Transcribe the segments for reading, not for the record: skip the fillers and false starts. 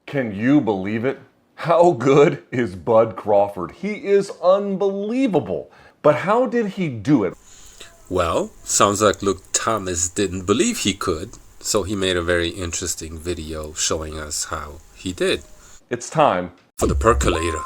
Can you believe it? How good is Bud Crawford? He is unbelievable. But how did he do it? Well, sounds like Luke Thomas didn't believe he could, so he made a very interesting video showing us how he did. It's time for the percolator.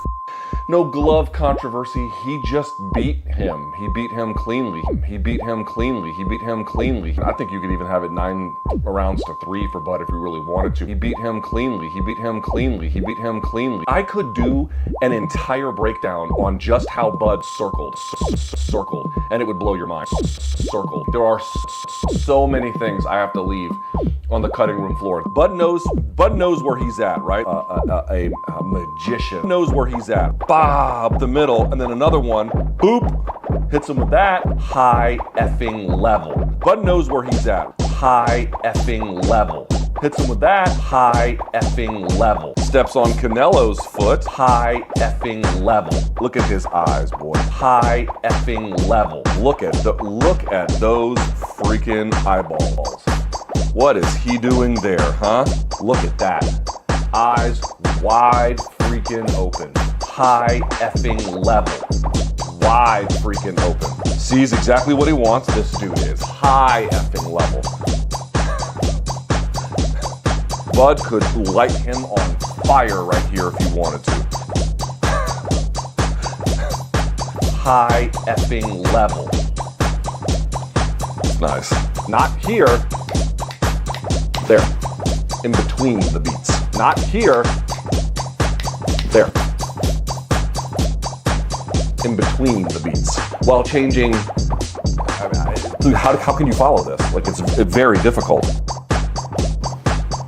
No glove controversy, he just beat him. He beat him cleanly. He beat him cleanly. He beat him cleanly. I think you could even have it 9 rounds to 3 for Bud if you really wanted to. He beat him cleanly. He beat him cleanly. He beat him cleanly. I could do an entire breakdown on just how Bud circled, and it would blow your mind. Circled. There are so many things I have to leave on the cutting room floor. Bud knows where he's at, right? A magician knows where he's at. Bob, the middle, and then another one, boop, hits him with that. High effing level. Bud knows where he's at. High effing level. Hits him with that. High effing level. Steps on Canelo's foot. High effing level. Look at his eyes, boy. High effing level. Look at those freaking eyeballs. What is he doing there, huh? Look at that. Eyes wide freaking open. High effing level. Wide freaking open. Sees exactly what he wants. This dude is high effing level. Bud could light him on fire right here if he wanted to. High effing level. Nice. Not here. There. In between the beats. Not here. There. In between the beats. While changing. Dude, how can you follow this? Like, it's very difficult.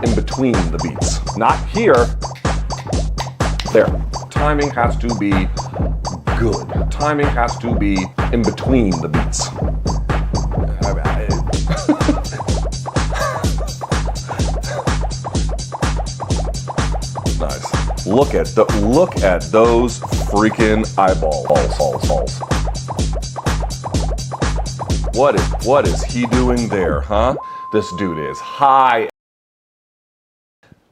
In between the beats. Not here. There. Timing has to be good. Timing has to be in between the beats. Nice. Look at those freaking eyeballs. What is he doing there, huh? This dude is high.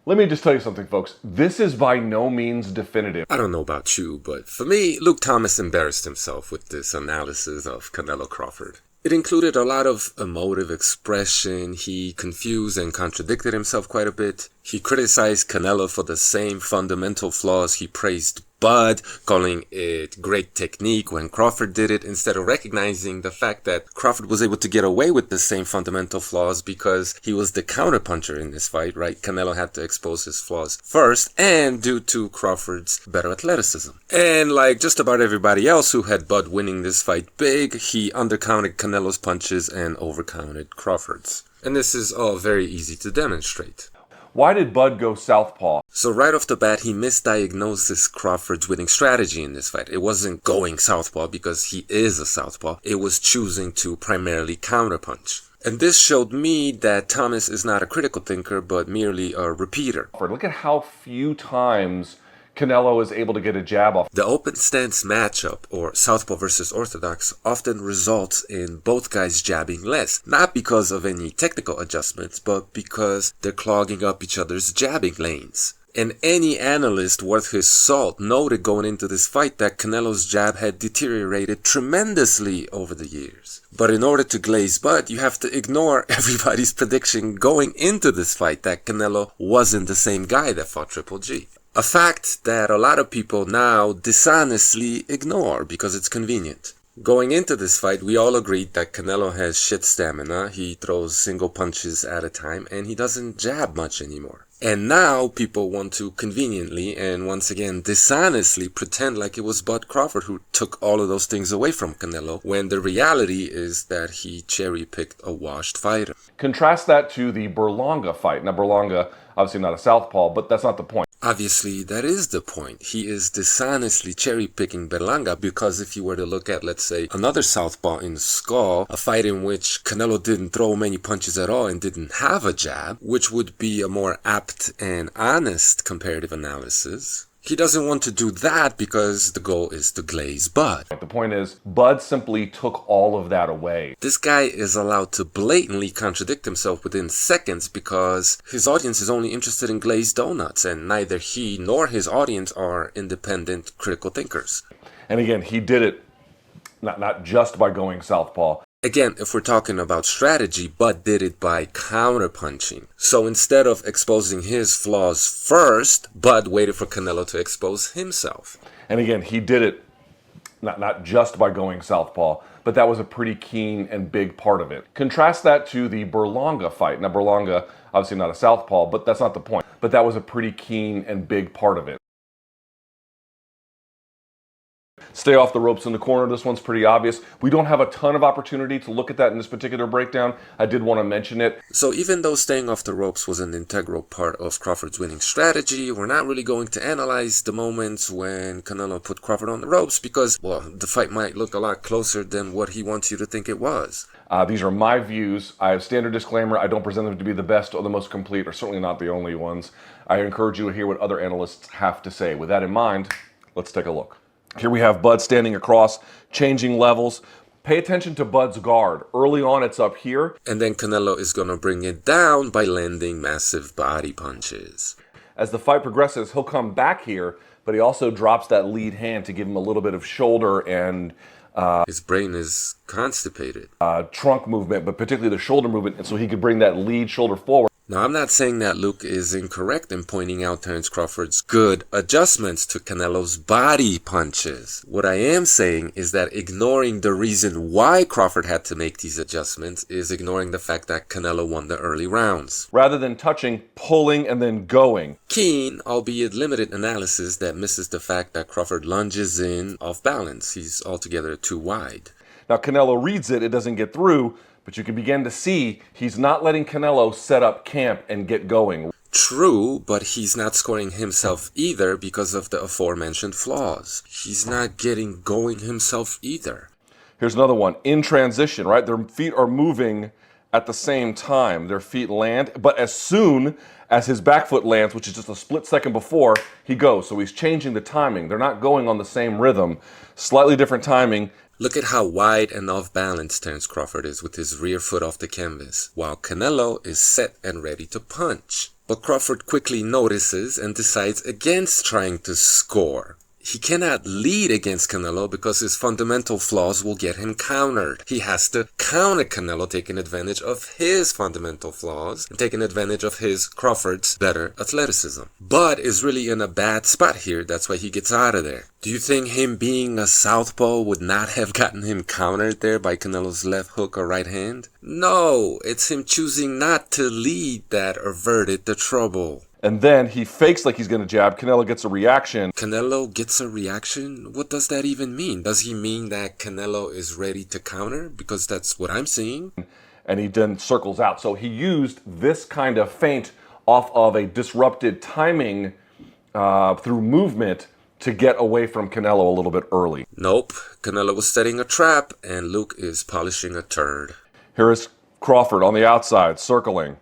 Let me just tell you something, folks. This is by no means definitive. I don't know about you, but for me, Luke Thomas embarrassed himself with this analysis of Canelo Crawford. It included a lot of emotive expression. He confused and contradicted himself quite a bit. He criticized Canelo for the same fundamental flaws he praised Bud, calling it great technique when Crawford did it, instead of recognizing the fact that Crawford was able to get away with the same fundamental flaws because he was the counterpuncher in this fight, right? Canelo had to expose his flaws first, and due to Crawford's better athleticism. And like just about everybody else who had Bud winning this fight big, he undercounted Canelo's punches and overcounted Crawford's. And this is all very easy to demonstrate. Why did Bud go southpaw? So right off the bat, he misdiagnosed this Crawford's winning strategy in this fight. It wasn't going southpaw because he is a southpaw. It was choosing to primarily counterpunch. And this showed me that Thomas is not a critical thinker, but merely a repeater. Look at how few times Canelo is able to get a jab off. The open stance matchup, or southpaw versus orthodox, often results in both guys jabbing less. Not because of any technical adjustments, but because they're clogging up each other's jabbing lanes. And any analyst worth his salt noted going into this fight that Canelo's jab had deteriorated tremendously over the years. But in order to glaze Bud, you have to ignore everybody's prediction going into this fight that Canelo wasn't the same guy that fought Triple G. A fact that a lot of people now dishonestly ignore because it's convenient. Going into this fight, we all agreed that Canelo has shit stamina, he throws single punches at a time, and he doesn't jab much anymore. And now people want to conveniently and once again dishonestly pretend like it was Bud Crawford who took all of those things away from Canelo, when the reality is that he cherry-picked a washed fighter. Contrast that to the Berlanga fight. Now Berlanga, obviously not a southpaw, but that's not the point. Obviously, that is the point. He is dishonestly cherry-picking Berlanga because if you were to look at, let's say, another southpaw in Skull, a fight in which Canelo didn't throw many punches at all and didn't have a jab, which would be a more apt and honest comparative analysis, He doesn't want to do that because the goal is to glaze Bud. The point is, Bud simply took all of that away. This guy is allowed to blatantly contradict himself within seconds because his audience is only interested in glazed donuts, and neither he nor his audience are independent critical thinkers. And again, he did it not just by going southpaw. Again, if we're talking about strategy, Bud did it by counterpunching. So instead of exposing his flaws first, Bud waited for Canelo to expose himself. And again, he did it not just by going southpaw, but that was a pretty keen and big part of it. Contrast that to the Berlanga fight. Now, Berlanga, obviously not a southpaw, but that's not the point. But that was a pretty keen and big part of it. Stay off the ropes in the corner. This one's pretty obvious. We don't have a ton of opportunity to look at that in this particular breakdown. I did want to mention it. So even though staying off the ropes was an integral part of Crawford's winning strategy, we're not really going to analyze the moments when Canelo put Crawford on the ropes because, well, the fight might look a lot closer than what he wants you to think it was. These are my views. I have standard disclaimer. I don't present them to be the best or the most complete, or certainly not the only ones. I encourage you to hear what other analysts have to say. With that in mind, let's take a look. Here we have Bud standing across, changing levels. Pay attention to Bud's guard. Early on, it's up here. And then Canelo is going to bring it down by landing massive body punches. As the fight progresses, he'll come back here, but he also drops that lead hand to give him a little bit of shoulder and his brain is constipated. Trunk movement, but particularly the shoulder movement, and so he could bring that lead shoulder forward. Now, I'm not saying that Luke is incorrect in pointing out Terence Crawford's good adjustments to Canelo's body punches. What I am saying is that ignoring the reason why Crawford had to make these adjustments is ignoring the fact that Canelo won the early rounds. Rather than touching, pulling, and then going. Keen, albeit limited analysis that misses the fact that Crawford lunges in off balance. He's altogether too wide. Now, Canelo reads it, it doesn't get through. But you can begin to see he's not letting Canelo set up camp and get going. True, but he's not scoring himself either because of the aforementioned flaws. He's not getting going himself either. Here's another one. In transition, right? Their feet are moving at the same time. Their feet land, but as soon as his back foot lands, which is just a split second before, he goes. So he's changing the timing. They're not going on the same rhythm. Slightly different timing. Look at how wide and off balance Terence Crawford is with his rear foot off the canvas, while Canelo is set and ready to punch. But Crawford quickly notices and decides against trying to score. He cannot lead against Canelo because his fundamental flaws will get him countered. He has to counter Canelo, taking advantage of his fundamental flaws and taking advantage of his, Crawford's, better athleticism. Bud is really in a bad spot here. That's why he gets out of there. Do you think him being a southpaw would not have gotten him countered there by Canelo's left hook or right hand? No, it's him choosing not to lead that averted the trouble. And then he fakes like he's going to jab. Canelo gets a reaction. Canelo gets a reaction? What does that even mean? Does he mean that Canelo is ready to counter? Because that's what I'm seeing. And he then circles out. So he used this kind of feint off of a disrupted timing through movement to get away from Canelo a little bit early. Nope. Canelo was setting a trap and Luke is polishing a turd. Here is Crawford on the outside, circling.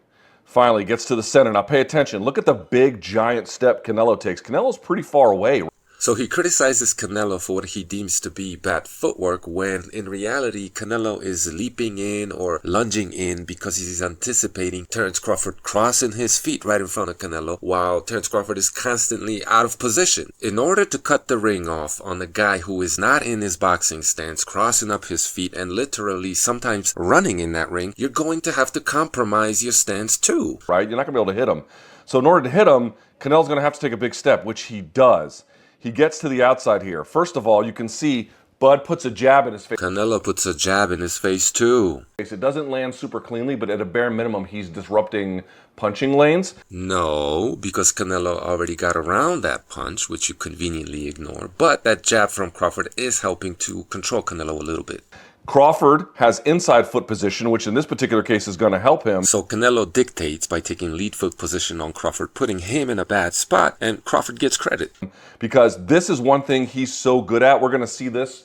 Finally gets to the center. Now pay attention. Look at the big giant step Canelo takes. Canelo's pretty far away. So he criticizes Canelo for what he deems to be bad footwork when in reality Canelo is leaping in or lunging in because he's anticipating Terence Crawford crossing his feet right in front of Canelo while Terence Crawford is constantly out of position. In order to cut the ring off on a guy who is not in his boxing stance, crossing up his feet and literally sometimes running in that ring, you're going to have to compromise your stance too. Right? You're not going to be able to hit him. So in order to hit him, Canelo's going to have to take a big step, which he does. He gets to the outside here. First of all, you can see Bud puts a jab in his face. Canelo puts a jab in his face too. It doesn't land super cleanly, but at a bare minimum, he's disrupting punching lanes. No, because Canelo already got around that punch, which you conveniently ignore. But that jab from Crawford is helping to control Canelo a little bit. Crawford has inside foot position, which in this particular case is going to help him. So Canelo dictates by taking lead foot position on Crawford, putting him in a bad spot, and Crawford gets credit. Because this is one thing he's so good at. We're going to see this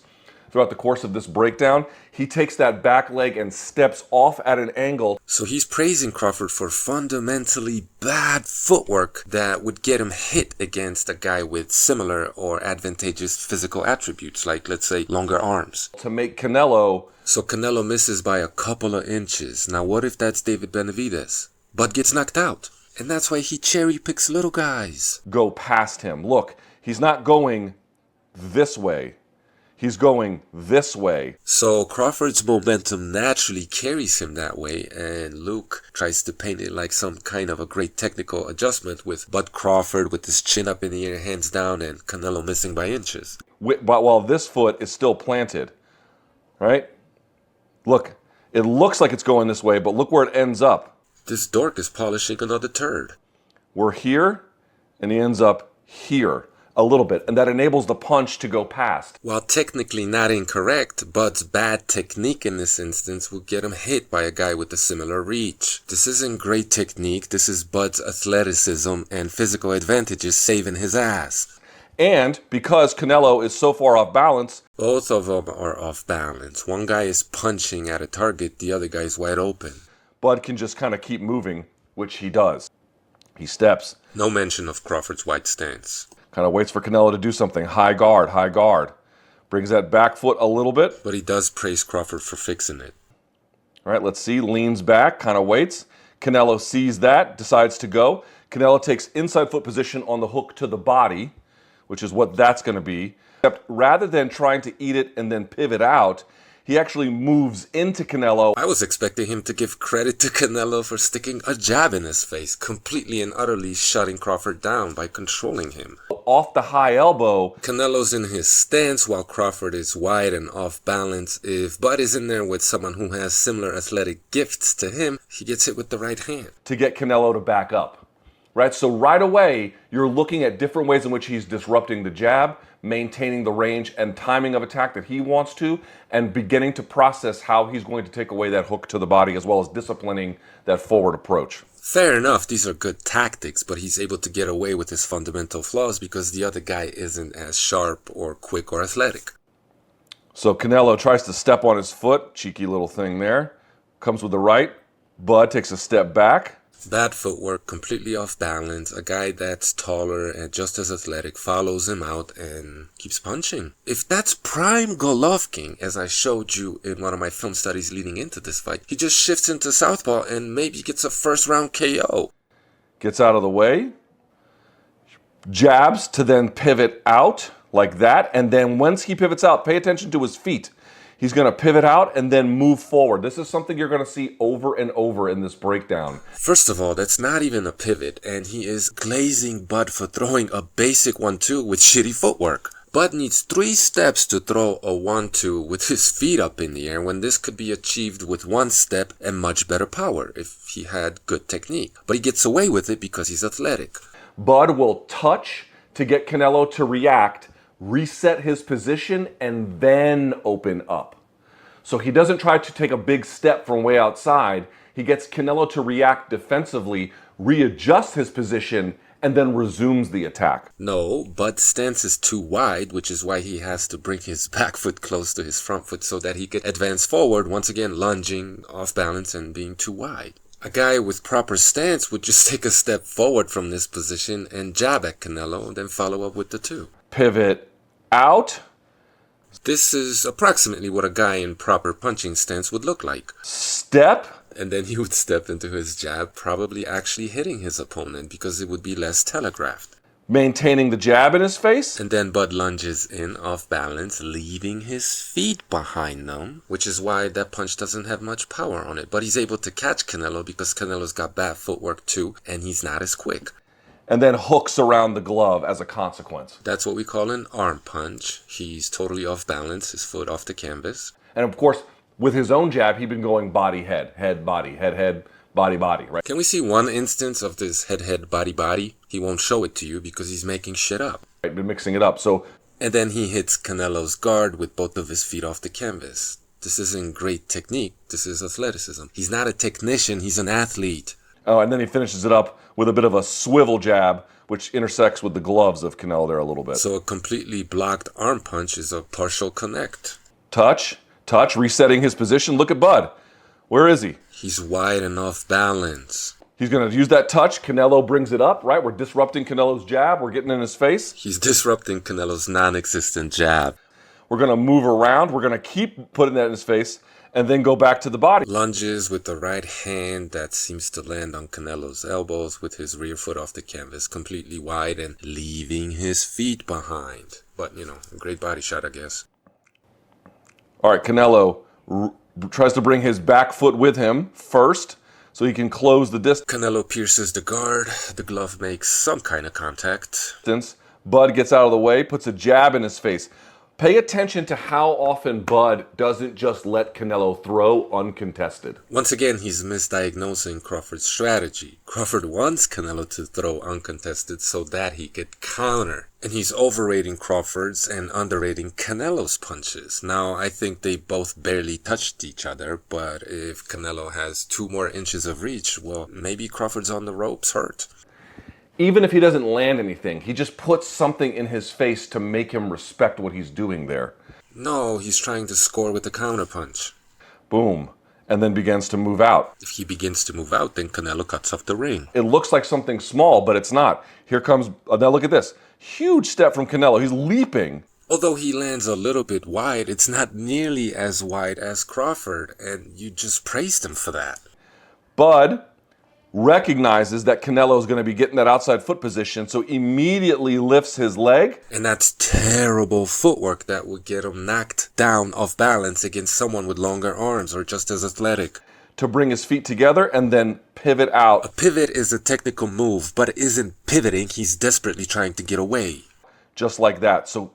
throughout the course of this breakdown, he takes that back leg and steps off at an angle. So he's praising Crawford for fundamentally bad footwork that would get him hit against a guy with similar or advantageous physical attributes, like, let's say, longer arms. To make Canelo... So Canelo misses by a couple of inches. Now what if that's David Benavidez? But gets knocked out. And that's why he cherry picks little guys. Go past him. Look, he's not going this way. He's going this way. So Crawford's momentum naturally carries him that way, and Luke tries to paint it like some kind of a great technical adjustment with Bud Crawford with his chin up in the air, hands down, and Canelo missing by inches. But while this foot is still planted, right? Look, it looks like it's going this way, but look where it ends up. This dork is polishing another turd. We're here, and he ends up here. A little bit, and that enables the punch to go past. While technically not incorrect, Bud's bad technique in this instance will get him hit by a guy with a similar reach. This isn't great technique, this is Bud's athleticism and physical advantages saving his ass. And because Canelo is so far off balance, both of them are off balance. One guy is punching at a target, the other guy is wide open. Bud can just kind of keep moving, which he does. He steps. No mention of Crawford's wide stance. Kind of waits for Canelo to do something. High guard, high guard. Brings that back foot a little bit. But he does praise Crawford for fixing it. All right, let's see. Leans back, kind of waits. Canelo sees that, decides to go. Canelo takes inside foot position on the hook to the body, which is what that's going to be. Except rather than trying to eat it and then pivot out, he actually moves into Canelo. I was expecting him to give credit to Canelo for sticking a jab in his face, completely and utterly shutting Crawford down by controlling him. Off the high elbow. Canelo's in his stance while Crawford is wide and off balance. If Bud is in there with someone who has similar athletic gifts to him, he gets hit with the right hand. To get Canelo to back up. Right? So right away, you're looking at different ways in which he's disrupting the jab, maintaining the range and timing of attack that he wants to, and beginning to process how he's going to take away that hook to the body, as well as disciplining that forward approach. Fair enough, these are good tactics, but he's able to get away with his fundamental flaws because the other guy isn't as sharp or quick or athletic. So Canelo tries to step on his foot, cheeky little thing there, comes with the right. Bud takes a step back. Bad footwork, completely off balance. A guy that's taller and just as athletic follows him out and keeps punching. If that's prime Golovkin, as I showed you in one of my film studies leading into this fight, he just shifts into southpaw and maybe gets a first round KO. Gets out of the way. Jabs to then pivot out like that. And then once he pivots out, pay attention to his feet. He's going to pivot out and then move forward. This is something you're going to see over and over in this breakdown. First of all, that's not even a pivot, and he is glazing Bud for throwing a basic 1-2 with shitty footwork. Bud needs 3 steps to throw a 1-2 with his feet up in the air, when this could be achieved with 1 step and much better power if he had good technique. But he gets away with it because he's athletic. Bud will touch to get Canelo to react, reset his position, and then open up. So he doesn't try to take a big step from way outside. He gets Canelo to react defensively, readjusts his position, and then resumes the attack. No, Bud's stance is too wide, which is why he has to bring his back foot close to his front foot so that he can advance forward, once again lunging, off balance, and being too wide. A guy with proper stance would just take a step forward from this position and jab at Canelo, and then follow up with the 2. Pivot out. This is approximately what a guy in proper punching stance would look like. Step. And then he would step into his jab, probably actually hitting his opponent because it would be less telegraphed. Maintaining the jab in his face. And then Bud lunges in off balance, leaving his feet behind them, which is why that punch doesn't have much power on it. But he's able to catch Canelo because Canelo's got bad footwork too, and he's not as quick. And then hooks around the glove as a consequence. That's what we call an arm punch. He's totally off balance, his foot off the canvas. And of course, with his own jab, he'd been going body, head, body, head, body, body, right? Can we see one instance of this head, body, body? He won't show it to you because he's making shit up. Right, been mixing it up. So, and then he hits Canelo's guard with both of his feet off the canvas. This isn't great technique. This is athleticism. He's not a technician. He's an athlete. Oh, and then he finishes it up with a bit of a swivel jab, which intersects with the gloves of Canelo there a little bit. So a completely blocked arm punch is a partial connect. touch, touch, resetting his position. Look at Bud. Where is he? He's wide and off balance. He's going to use that touch. Canelo brings it up, right? We're disrupting Canelo's jab. We're getting in his face. He's disrupting Canelo's non-existent jab. We're going to move around. We're going to keep putting that in his face and then go back to the body. Lunges with the right hand that seems to land on Canelo's elbows with his rear foot off the canvas, completely wide and leaving his feet behind. But, you know, a great body shot, I guess. All right, Canelo tries to bring his back foot with him first so he can close the distance. Canelo pierces the guard. The glove makes some kind of contact. Bud gets out of the way, puts a jab in his face. Pay attention to how often Bud doesn't just let Canelo throw uncontested. Once again, he's misdiagnosing Crawford's strategy. Crawford wants Canelo to throw uncontested so that he could counter. And he's overrating Crawford's and underrating Canelo's punches. Now, I think they both barely touched each other, but if Canelo has 2 more inches of reach, well, maybe Crawford's on the ropes hurt. Even if he doesn't land anything, he just puts something in his face to make him respect what he's doing there. No, he's trying to score with a counterpunch. Boom. And then begins to move out. If he begins to move out, then Canelo cuts off the ring. It looks like something small, but it's not. Here comes, now look at this. Huge step from Canelo. He's leaping. Although he lands a little bit wide, it's not nearly as wide as Crawford, and you just praised him for that. Bud recognizes that Canelo is going to be getting that outside foot position, so immediately lifts his leg. And that's terrible footwork that would get him knocked down off balance against someone with longer arms or just as athletic. To bring his feet together and then pivot out. A pivot is a technical move, but it isn't pivoting. He's desperately trying to get away. Just like that. So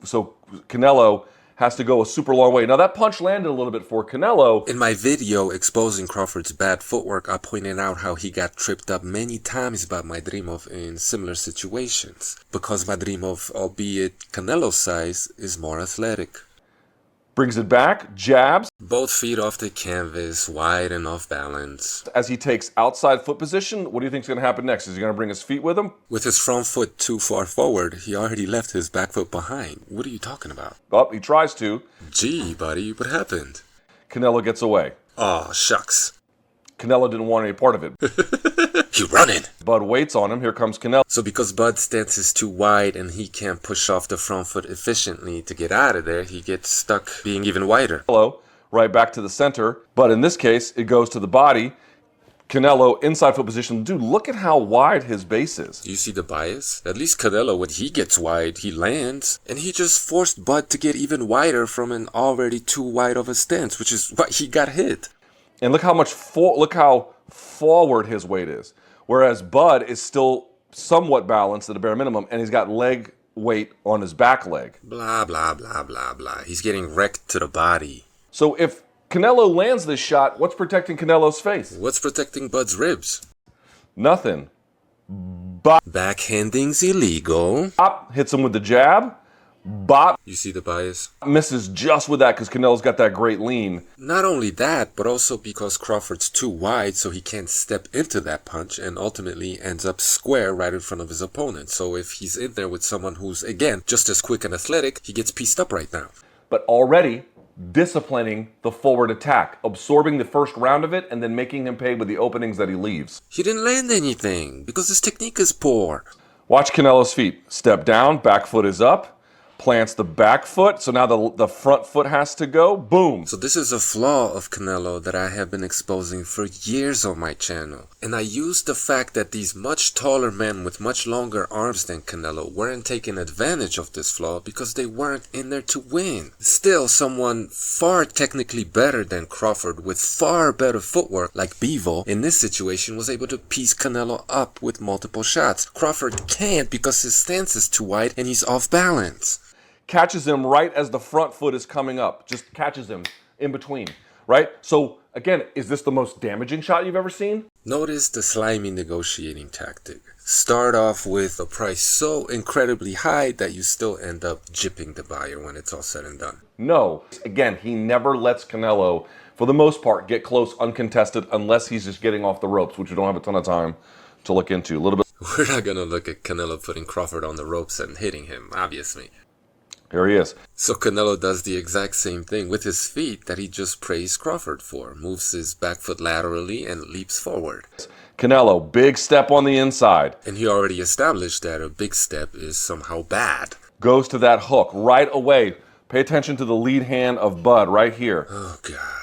Canelo has to go a super long way. Now that punch landed a little bit for Canelo. In my video exposing Crawford's bad footwork, I pointed out how he got tripped up many times by Madrimov in similar situations. Because Madrimov, albeit Canelo's size, is more athletic. Brings it back, jabs. Both feet off the canvas, wide and off balance. As he takes outside foot position, what do you think is going to happen next? Is he going to bring his feet with him? With his front foot too far forward, he already left his back foot behind. What are you talking about? Oh, he tries to. Gee, buddy, what happened? Canelo gets away. Aw, shucks. Canelo didn't want any part of it. He running. Bud waits on him. Here comes Canelo. So because Bud's stance is too wide and he can't push off the front foot efficiently to get out of there, he gets stuck being even wider. Canelo right back to the center. But in this case, it goes to the body. Canelo inside foot position. Dude, look at how wide his base is. Do you see the bias? At least Canelo, when he gets wide, he lands. And he just forced Bud to get even wider from an already too wide of a stance, which is why he got hit. And look how much look how forward his weight is. Whereas Bud is still somewhat balanced at a bare minimum, and he's got leg weight on his back leg. Blah, blah, blah, blah, blah. He's getting wrecked to the body. So if Canelo lands this shot, what's protecting Canelo's face? What's protecting Bud's ribs? Nothing. Bop. Backhanding's illegal. Bop. Hits him with the jab. Bop. You see the bias? Misses just with that because Canelo's got that great lean. Not only that, but also because Crawford's too wide so he can't step into that punch and ultimately ends up square right in front of his opponent. So if he's in there with someone who's, again, just as quick and athletic, he gets pieced up right now. But already disciplining the forward attack, absorbing the first round of it and then making him pay with the openings that he leaves. He didn't land anything because his technique is poor. Watch Canelo's feet. Step down, back foot is up. Plants the back foot, so now the front foot has to go. Boom. So this is a flaw of Canelo that I have been exposing for years on my channel. And I used the fact that these much taller men with much longer arms than Canelo weren't taking advantage of this flaw because they weren't in there to win. Still, someone far technically better than Crawford with far better footwork like Bivol in this situation was able to piece Canelo up with multiple shots. Crawford can't because his stance is too wide and he's off balance. Catches him right as the front foot is coming up. Just catches him in between, right? So, again, is this the most damaging shot you've ever seen? Notice the slimy negotiating tactic. Start off with a price so incredibly high that you still end up gypping the buyer when it's all said and done. No. Again, he never lets Canelo, for the most part, get close uncontested unless he's just getting off the ropes, which we don't have a ton of time to look into. A little bit. We're not going to look at Canelo putting Crawford on the ropes and hitting him, obviously. Here he is. So Canelo does the exact same thing with his feet that he just praised Crawford for. Moves his back foot laterally and leaps forward. Canelo, big step on the inside. And he already established that a big step is somehow bad. Goes to that hook right away. Pay attention to the lead hand of Bud right here. Oh, God.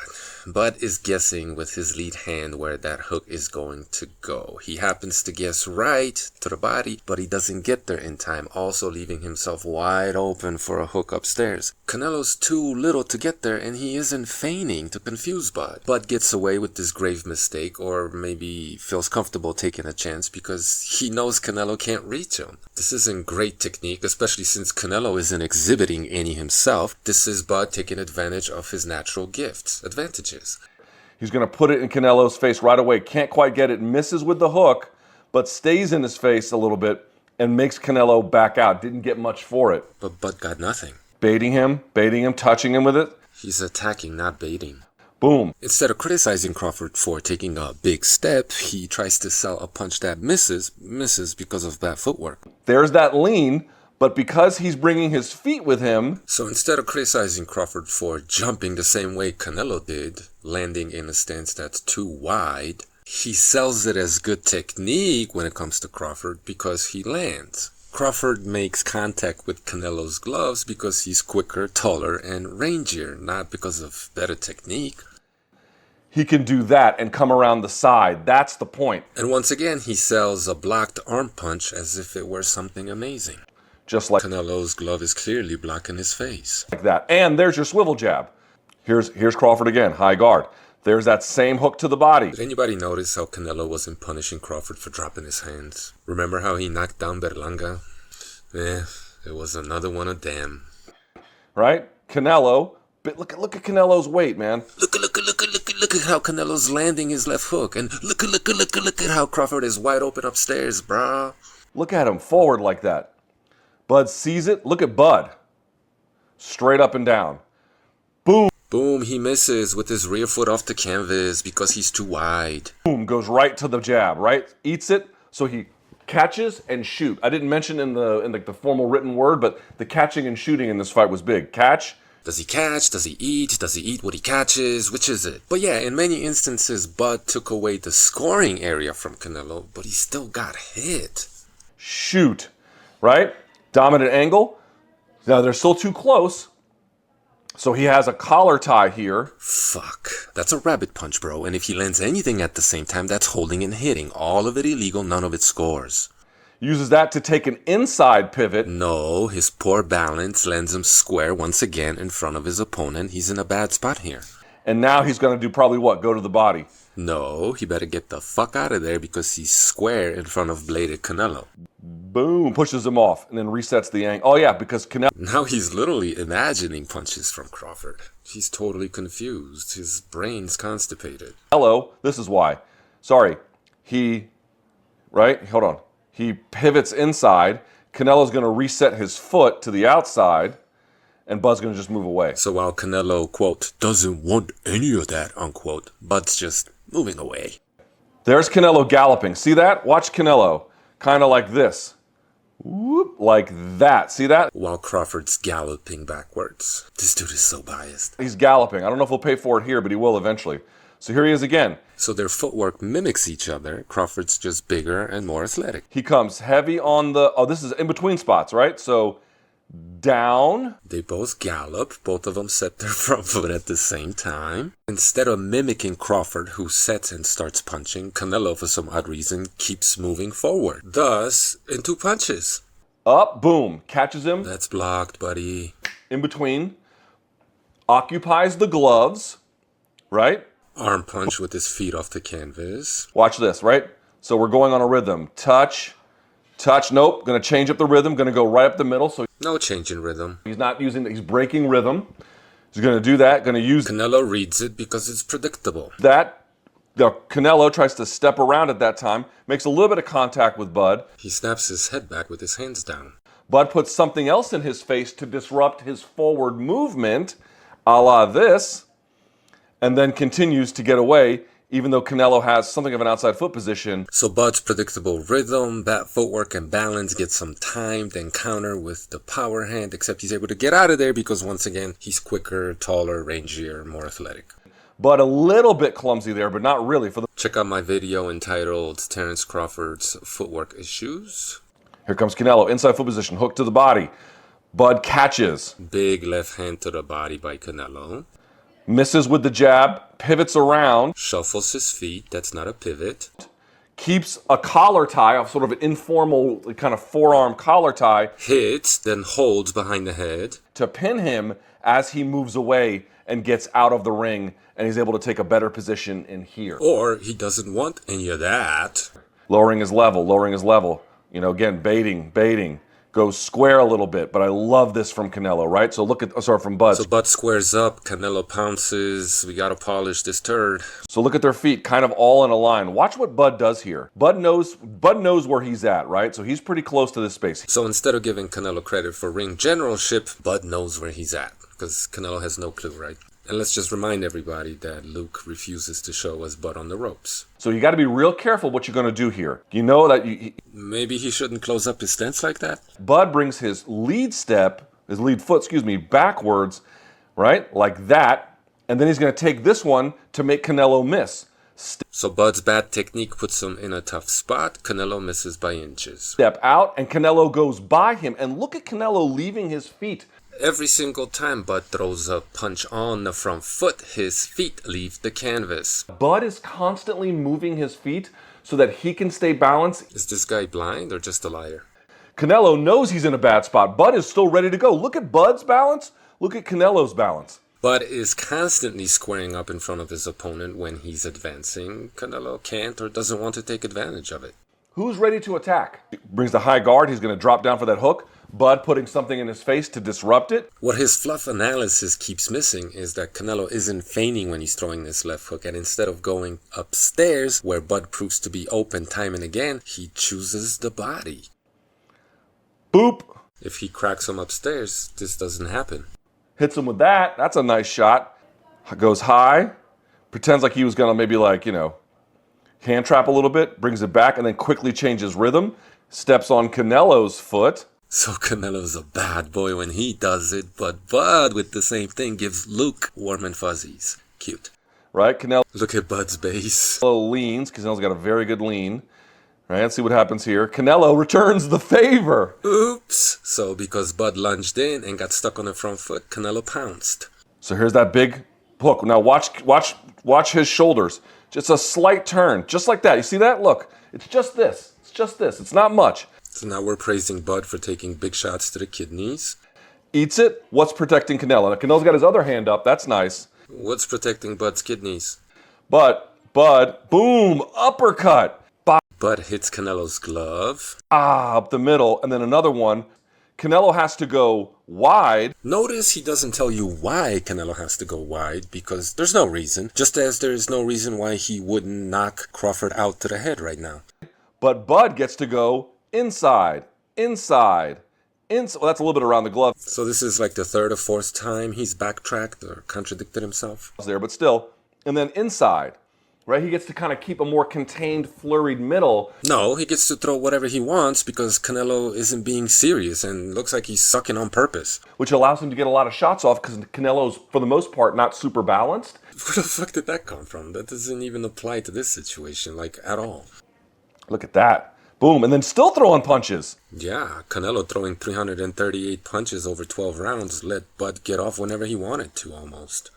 Bud is guessing with his lead hand where that hook is going to go. He happens to guess right to the body, but he doesn't get there in time, also leaving himself wide open for a hook upstairs. Canelo's too little to get there, and he isn't feigning to confuse Bud. Bud gets away with this grave mistake, or maybe feels comfortable taking a chance because he knows Canelo can't reach him. This isn't great technique, especially since Canelo isn't exhibiting any himself. This is Bud taking advantage of his natural gifts, advantages. He's going to put it in Canelo's face right away. Can't quite get it. Misses with the hook, but stays in his face a little bit and makes Canelo back out. Didn't get much for it. But Bud got nothing. Baiting him, touching him with it. He's attacking, not baiting. Boom. Instead of criticizing Crawford for taking a big step, he tries to sell a punch that misses because of bad footwork. There's that lean. But because he's bringing his feet with him... So instead of criticizing Crawford for jumping the same way Canelo did, landing in a stance that's too wide, he sells it as good technique when it comes to Crawford because he lands. Crawford makes contact with Canelo's gloves because he's quicker, taller, and rangier, not because of better technique. He can do that and come around the side. That's the point. And once again, he sells a blocked arm punch as if it were something amazing. Just like Canelo's glove is clearly blocking his face. Like that. And there's your swivel jab. Here's Crawford again, high guard. There's that same hook to the body. Did anybody notice how Canelo wasn't punishing Crawford for dropping his hands? Remember how he knocked down Berlanga? It was another one of them. Right? Canelo, but look at Canelo's weight, man. Look at how Canelo's landing his left hook. And look at how Crawford is wide open upstairs, brah. Look at him forward like that. Bud sees it. Look at Bud. Straight up and down. Boom. Boom, he misses with his rear foot off the canvas because he's too wide. Boom, goes right to the jab, right? Eats it, so he catches and shoot. I didn't mention in the formal written word, but the catching and shooting in this fight was big. Catch. Does he catch? Does he eat? Does he eat what he catches? Which is it? But yeah, in many instances, Bud took away the scoring area from Canelo, but he still got hit. Shoot, right? Dominant angle. Now they're still too close. So he has a collar tie here. Fuck. That's a rabbit punch, bro. And if he lands anything at the same time, that's holding and hitting. All of it illegal, none of it scores. Uses that to take an inside pivot. No, his poor balance lands him square once again in front of his opponent. He's in a bad spot here. And now he's going to do probably what? Go to the body. No, he better get the fuck out of there because he's square in front of bladed Canelo. Boom, pushes him off and then resets the angle. Oh yeah, because Canelo... Now he's literally imagining punches from Crawford. He's totally confused. His brain's constipated. Canelo, this is why. Sorry, right? Hold on. He pivots inside. Canelo's going to reset his foot to the outside. And Bud's going to just move away. So while Canelo, quote, doesn't want any of that, unquote, Bud's just moving away. There's Canelo galloping. See that? Watch Canelo. Kind of like this. Whoop, like that. See that? While Crawford's galloping backwards. This dude is so biased. He's galloping. I don't know if he'll pay for it here, but he will eventually. So here he is again. So their footwork mimics each other. Crawford's just bigger and more athletic. He comes heavy on the... Oh, this is in between spots, right? So... down. They both gallop. Both of them set their front foot at the same time. Instead of mimicking Crawford, who sets and starts punching, Canelo, for some odd reason, keeps moving forward. Thus, in two punches. Up, boom. Catches him. That's blocked, buddy. In between. Occupies the gloves. Right? Arm punch with his feet off the canvas. Watch this, right? So we're going on a rhythm. Touch. Touch, nope, going to change up the rhythm, going to go right up the middle. So no change in rhythm. He's breaking rhythm. He's going to do that, going to use... Canelo reads it because it's predictable. Canelo tries to step around at that time, makes a little bit of contact with Bud. He snaps his head back with his hands down. Bud puts something else in his face to disrupt his forward movement, a la this, and then continues to get away even though Canelo has something of an outside foot position. So Bud's predictable rhythm, bat footwork, and balance get some timed encounter with the power hand, except he's able to get out of there because, once again, he's quicker, taller, rangier, more athletic. Bud a little bit clumsy there, but not really. Check out my video entitled Terence Crawford's Footwork Issues. Here comes Canelo, inside foot position, hook to the body. Bud catches. Big left hand to the body by Canelo. Misses with the jab, pivots around. Shuffles his feet, that's not a pivot. Keeps a collar tie, a sort of an informal kind of forearm collar tie. Hits, then holds behind the head. To pin him as he moves away and gets out of the ring, and he's able to take a better position in here. Or he doesn't want any of that. Lowering his level, lowering his level. You know, again, baiting. Goes square a little bit, but I love this from Canelo, right? So look at, sorry, from Bud. So Bud squares up, Canelo pounces, we gotta polish this turd. So look at their feet, kind of all in a line. Watch what Bud does here. Bud knows where he's at, right? So he's pretty close to this space. So instead of giving Canelo credit for ring generalship, Bud knows where he's at, because Canelo has no clue, right? And let's just remind everybody that Luke refuses to show us Bud on the ropes. So you got to be real careful what you're going to do here. You know that maybe he shouldn't close up his stance like that? Bud brings his lead foot, backwards, right? Like that. And then he's going to take this one to make Canelo miss. So Bud's bad technique puts him in a tough spot. Canelo misses by inches. Step out, and Canelo goes by him. And look at Canelo leaving his feet. Every single time Bud throws a punch on the front foot, his feet leave the canvas. Bud is constantly moving his feet so that he can stay balanced. Is this guy blind or just a liar? Canelo knows he's in a bad spot. Bud is still ready to go. Look at Bud's balance. Look at Canelo's balance. Bud is constantly squaring up in front of his opponent when he's advancing. Canelo can't or doesn't want to take advantage of it. Who's ready to attack? Brings the high guard. He's going to drop down for that hook. Bud putting something in his face to disrupt it. What his fluff analysis keeps missing is that Canelo isn't feigning when he's throwing this left hook, and instead of going upstairs, where Bud proves to be open time and again, he chooses the body. Boop. If he cracks him upstairs, this doesn't happen. Hits him with that. That's a nice shot. Goes high. Pretends like he was going to maybe hand trap a little bit. Brings it back and then quickly changes rhythm. Steps on Canelo's foot. So Canelo's a bad boy when he does it, but Bud with the same thing gives Luke warm and fuzzies. Cute. Right? Canelo. Look at Bud's base. Canelo leans. Canelo's got a very good lean. Right? Let's see what happens here. Canelo returns the favor. Oops. So because Bud lunged in and got stuck on the front foot, Canelo pounced. So here's that big hook. Now watch his shoulders. Just a slight turn. Just like that. You see that? Look. It's just this. It's just this. It's not much. So now we're praising Bud for taking big shots to the kidneys. Eats it. What's protecting Canelo? Now Canelo's got his other hand up. That's nice. What's protecting Bud's kidneys? Bud, boom, uppercut. Bud hits Canelo's glove. Up the middle. And then another one. Canelo has to go wide. Notice he doesn't tell you why Canelo has to go wide, because there's no reason. Just as there's no reason why he wouldn't knock Crawford out to the head right now. But Bud gets to go inside. Well, that's a little bit around the glove. So this is like the third or fourth time he's backtracked or contradicted himself. There, but still. And then inside, right? He gets to kind of keep a more contained, flurried middle. No, he gets to throw whatever he wants because Canelo isn't being serious and looks like he's sucking on purpose. Which allows him to get a lot of shots off because Canelo's, for the most part, not super balanced. Where the fuck did that come from? That doesn't even apply to this situation, at all. Look at that. Boom, and then still throwing punches. Yeah, Canelo throwing 338 punches over 12 rounds let Bud get off whenever he wanted to, almost.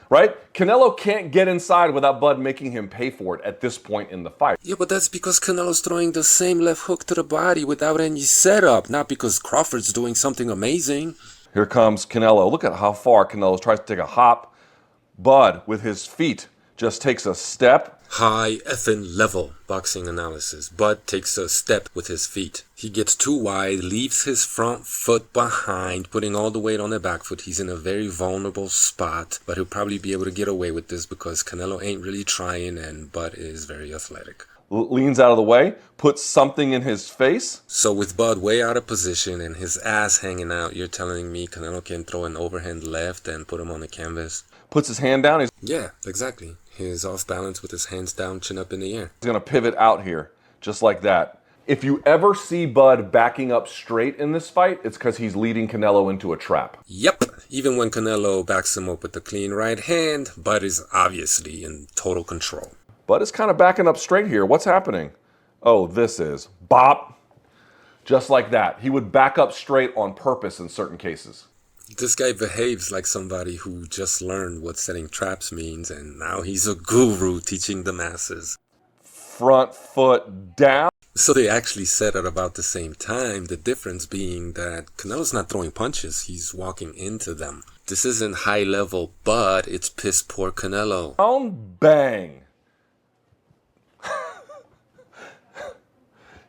Right? Canelo can't get inside without Bud making him pay for it at this point in the fight. Yeah, but that's because Canelo's throwing the same left hook to the body without any setup, not because Crawford's doing something amazing. Here comes Canelo. Look at how far Canelo tries to take a hop. Bud, with his feet, just takes a step. High effing level boxing analysis. Bud takes a step with his feet. He gets too wide, leaves his front foot behind, putting all the weight on the back foot. He's in a very vulnerable spot, but he'll probably be able to get away with this because Canelo ain't really trying and Bud is very athletic. Leans out of the way, puts something in his face. So with Bud way out of position and his ass hanging out, you're telling me Canelo can throw an overhand left and put him on the canvas? Puts his hand down. Yeah, exactly. His off balance with his hands down, chin up in the air. He's going to pivot out here, just like that. If you ever see Bud backing up straight in this fight, it's because he's leading Canelo into a trap. Yep. Even when Canelo backs him up with the clean right hand, Bud is obviously in total control. Bud is kind of backing up straight here. What's happening? Oh, this is bop. Just like that. He would back up straight on purpose in certain cases. This guy behaves like somebody who just learned what setting traps means, and now he's a guru teaching the masses. Front foot down. So they actually said at about the same time, the difference being that Canelo's not throwing punches, he's walking into them. This isn't high level Bud, it's piss poor Canelo. Down, bang.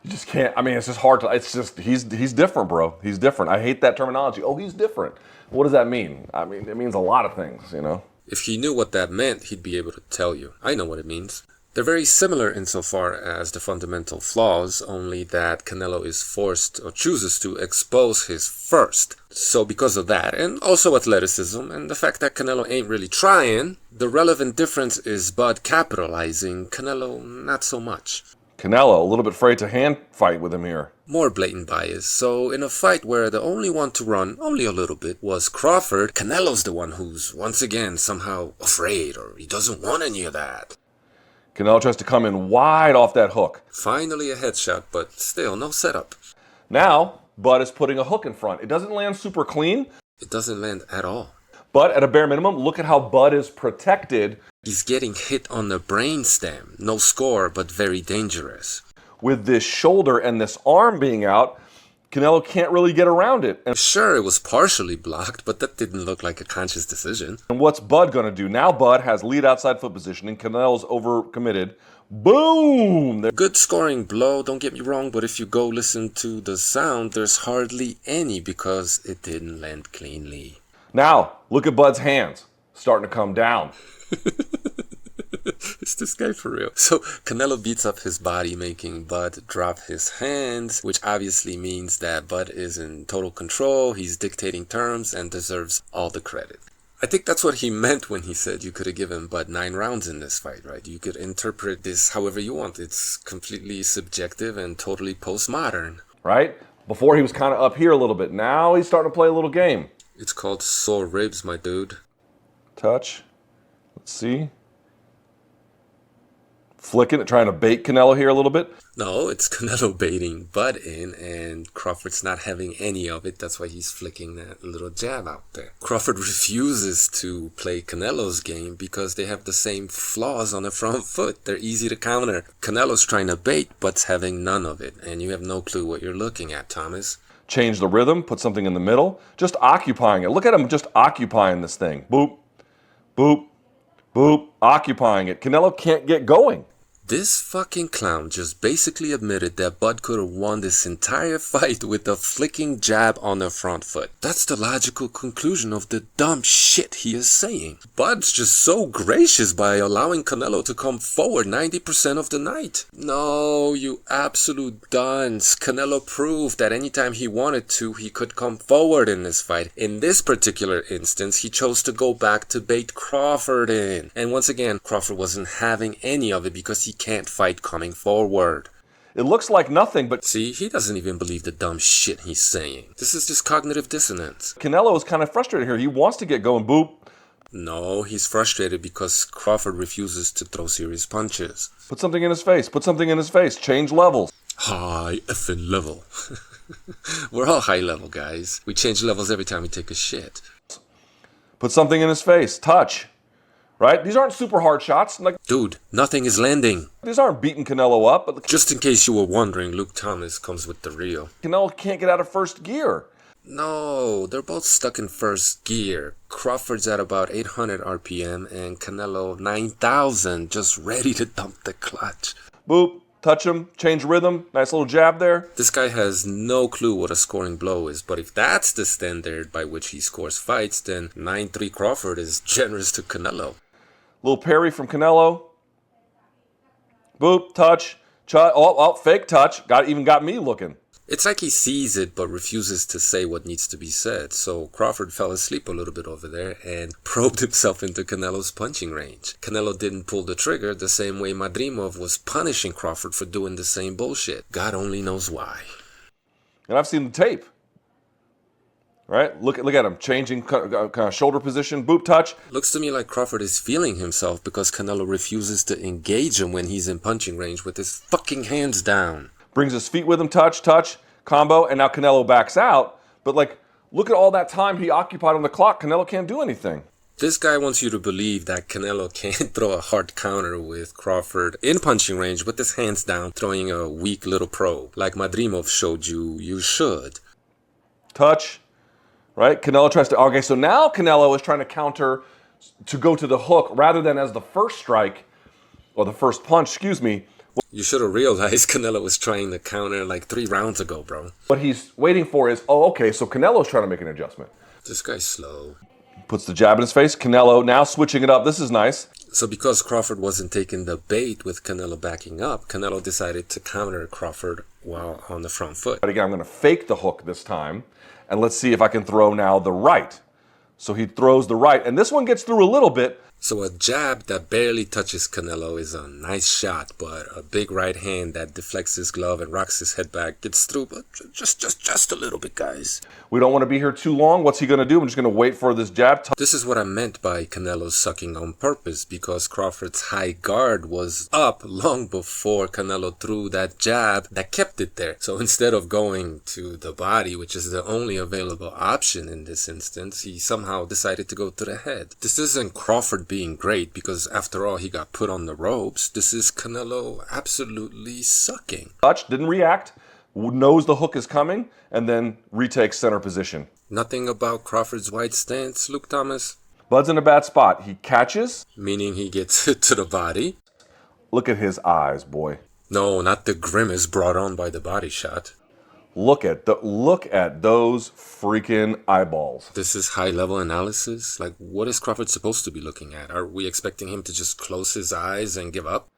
You just can't, I mean, it's just hard to, it's just, he's different, bro. He's different. I hate that terminology. Oh, he's different. What does that mean? I mean, it means a lot of things, you know? If he knew what that meant, he'd be able to tell you. I know what it means. They're very similar insofar as the fundamental flaws, only that Canelo is forced or chooses to expose his first. So because of that, and also athleticism, and the fact that Canelo ain't really trying, the relevant difference is Bud capitalizing, Canelo not so much. Canelo, a little bit afraid to hand fight with him here. More blatant bias. So in a fight where the only one to run, only a little bit, was Crawford, Canelo's the one who's once again somehow afraid, or he doesn't want any of that. Canelo tries to come in wide off that hook. Finally a headshot, but still no setup. Now, Bud is putting a hook in front. It doesn't land super clean. It doesn't land at all. But at a bare minimum, look at how Bud is protected. He's getting hit on the brainstem. No score, but very dangerous. With this shoulder and this arm being out, Canelo can't really get around it. And sure, it was partially blocked, but that didn't look like a conscious decision. And what's Bud going to do? Now Bud has lead outside foot positioning. Canelo's overcommitted. Boom! Good scoring blow, don't get me wrong, but if you go listen to the sound, there's hardly any because it didn't land cleanly. Now, look at Bud's hands. Starting to come down. Is this guy for real? So Canelo beats up his body, making Bud drop his hands, which obviously means that Bud is in total control, he's dictating terms, and deserves all the credit. I think that's what he meant when he said you could have given Bud 9 rounds in this fight, right? You could interpret this however you want. It's completely subjective and totally postmodern. Right? Before he was kind of up here a little bit. Now he's starting to play a little game. It's called sore ribs, my dude. Touch. Let's see. Flicking it, trying to bait Canelo here a little bit. No, it's Canelo baiting Bud in, and Crawford's not having any of it. That's why he's flicking that little jab out there. Crawford refuses to play Canelo's game because they have the same flaws on the front foot. They're easy to counter. Canelo's trying to bait, Bud's having none of it, and you have no clue what you're looking at, Thomas. Change the rhythm, put something in the middle, just occupying it. Look at him just occupying this thing. Boop, boop, boop, occupying it. Canelo can't get going. This fucking clown just basically admitted that Bud could have won this entire fight with a flicking jab on the front foot. That's the logical conclusion of the dumb shit he is saying. Bud's just so gracious by allowing Canelo to come forward 90% of the night. No, you absolute dunce. Canelo proved that anytime he wanted to, he could come forward in this fight. In this particular instance, he chose to go back to bait Crawford in. And once again, Crawford wasn't having any of it because he can't fight coming forward. It looks like nothing, but see, he doesn't even believe the dumb shit he's saying. This is just cognitive dissonance. Canelo is kind of frustrated here. He wants to get going. Boop. No, he's frustrated because Crawford refuses to throw serious punches. Put something in his face. Put something in his face. Change levels. High effing level. We're all high level, guys. We change levels every time we take a shit. Put something in his face. Touch. Right? These aren't super hard shots. Like, dude, nothing is landing. These aren't beating Canelo up. But just in case you were wondering, Luke Thomas comes with the real. Canelo can't get out of first gear. No, they're both stuck in first gear. Crawford's at about 800 RPM and Canelo 9,000, just ready to dump the clutch. Boop. Touch him. Change rhythm. Nice little jab there. This guy has no clue what a scoring blow is, but if that's the standard by which he scores fights, then 9-3 Crawford is generous to Canelo. Little parry from Canelo. Boop, touch. Oh, fake touch. Even got me looking. It's like he sees it but refuses to say what needs to be said. So Crawford fell asleep a little bit over there and probed himself into Canelo's punching range. Canelo didn't pull the trigger the same way Madrimov was punishing Crawford for doing the same bullshit. God only knows why. And I've seen the tape. Right? Look at him changing kind of shoulder position, boot touch. Looks to me like Crawford is feeling himself because Canelo refuses to engage him when he's in punching range with his fucking hands down. Brings his feet with him, touch, combo, and now Canelo backs out. But like, look at all that time he occupied on the clock. Canelo can't do anything. This guy wants you to believe that Canelo can't throw a hard counter with Crawford in punching range with his hands down, throwing a weak little probe, like Madrimov showed you should. Touch, right? Canelo tries to, okay, so now Canelo is trying to counter to go to the hook rather than as the first strike, or the first punch, excuse me. You should have realized Canelo was trying to counter like 3 rounds ago, bro. What he's waiting for is, oh, okay, so Canelo's trying to make an adjustment. This guy's slow. Puts the jab in his face. Canelo now switching it up. This is nice. So because Crawford wasn't taking the bait with Canelo backing up, Canelo decided to counter Crawford while on the front foot. But again, I'm going to fake the hook this time, and let's see if I can throw now the right. So he throws the right, and this one gets through a little bit. So a jab that barely touches Canelo is a nice shot, but a big right hand that deflects his glove and rocks his head back gets through, but just a little bit, guys. We don't want to be here too long. What's he going to do? I'm just going to wait for this jab. This is what I meant by Canelo sucking on purpose, because Crawford's high guard was up long before Canelo threw that jab that kept it there. So instead of going to the body, which is the only available option in this instance, he somehow decided to go to the head. This isn't Crawford being great, because after all he got put on the ropes. This is Canelo absolutely sucking. Touch, didn't react, knows the hook is coming, and then retakes center position. Nothing about Crawford's wide stance, Luke Thomas. Bud's in a bad spot. He catches. Meaning he gets hit to the body. Look at his eyes, boy. No, not the grimace brought on by the body shot. Look at those freaking eyeballs. This is high-level analysis. Like, what is Crawford supposed to be looking at? Are we expecting him to just close his eyes and give up?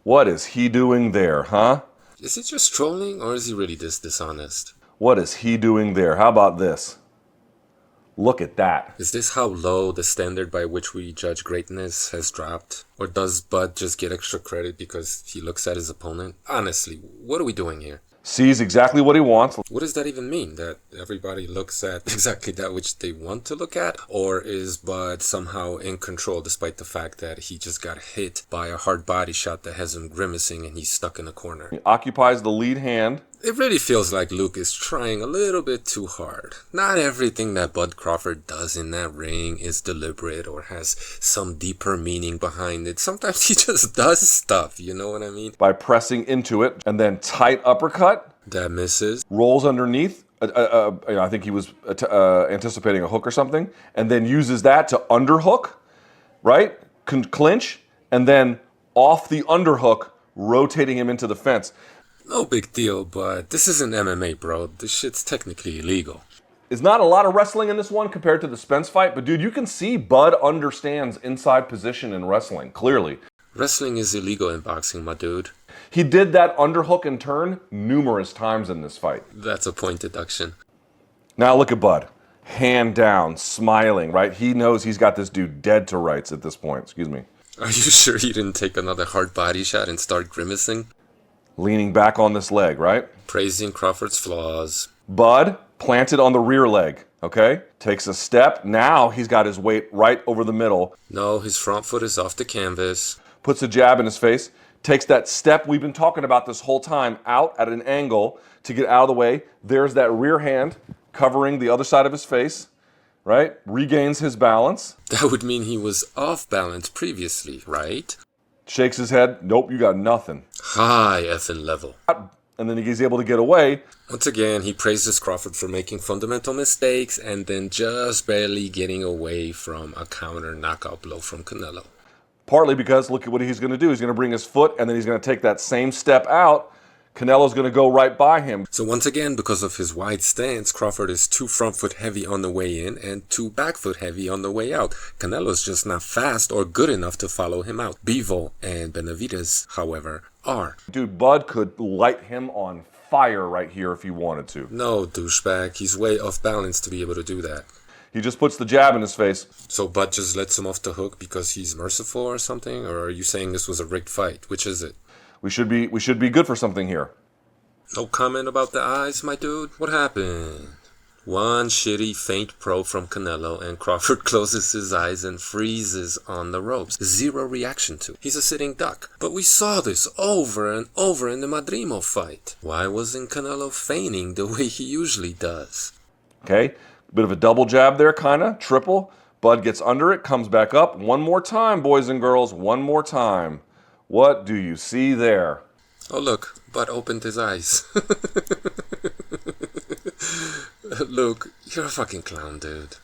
What is he doing there, huh? Is he just trolling, or is he really this dishonest? What is he doing there? How about this? Look at that. Is this how low the standard by which we judge greatness has dropped? Or does Bud just get extra credit because he looks at his opponent? Honestly, what are we doing here? Sees exactly what he wants. What does that even mean? That everybody looks at exactly that which they want to look at? Or is Bud somehow in control despite the fact that he just got hit by a hard body shot that has him grimacing and he's stuck in a corner? He occupies the lead hand. It really feels like Luke is trying a little bit too hard. Not everything that Bud Crawford does in that ring is deliberate or has some deeper meaning behind it. Sometimes he just does stuff, you know what I mean? By pressing into it, and then tight uppercut. That misses. Rolls underneath. I think he was anticipating a hook or something, and then uses that to underhook, right? Clinch, and then off the underhook, rotating him into the fence. No big deal, but this isn't MMA, bro. This shit's technically illegal. There's not a lot of wrestling in this one compared to the Spence fight, but dude, you can see Bud understands inside position in wrestling, clearly. Wrestling is illegal in boxing, my dude. He did that underhook and turn numerous times in this fight. That's a point deduction. Now look at Bud. Hand down, smiling, right? He knows he's got this dude dead to rights at this point. Excuse me. Are you sure he didn't take another hard body shot and start grimacing? Leaning back on this leg, right? Praising Crawford's flaws. Bud planted on the rear leg, okay? Takes a step. Now he's got his weight right over the middle. No, his front foot is off the canvas. Puts a jab in his face. Takes that step we've been talking about this whole time out at an angle to get out of the way. There's that rear hand covering the other side of his face, right? Regains his balance. That would mean he was off balance previously, right? Shakes his head. Nope, you got nothing. High effing level. And then he's able to get away. Once again, he praises Crawford for making fundamental mistakes and then just barely getting away from a counter knockout blow from Canelo. Partly because look at what he's going to do. He's going to bring his foot and then he's going to take that same step out. Canelo's going to go right by him. So once again, because of his wide stance, Crawford is too front foot heavy on the way in and too back foot heavy on the way out. Canelo's just not fast or good enough to follow him out. Bivol and Benavidez, however, are. Dude, Bud could light him on fire right here if he wanted to. No, douchebag. He's way off balance to be able to do that. He just puts the jab in his face. So Bud just lets him off the hook because he's merciful or something? Or are you saying this was a rigged fight? Which is it? We should be good for something here. No comment about the eyes, my dude? What happened? One shitty faint probe from Canelo and Crawford closes his eyes and freezes on the ropes. Zero reaction to. He's a sitting duck. But we saw this over and over in the Madrimo fight. Why wasn't Canelo feigning the way he usually does? Okay, bit of a double jab there, kinda, triple. Bud gets under it, comes back up. One more time, boys and girls, one more time. What do you see there? Oh look, Bud opened his eyes. Luke, you're a fucking clown, dude.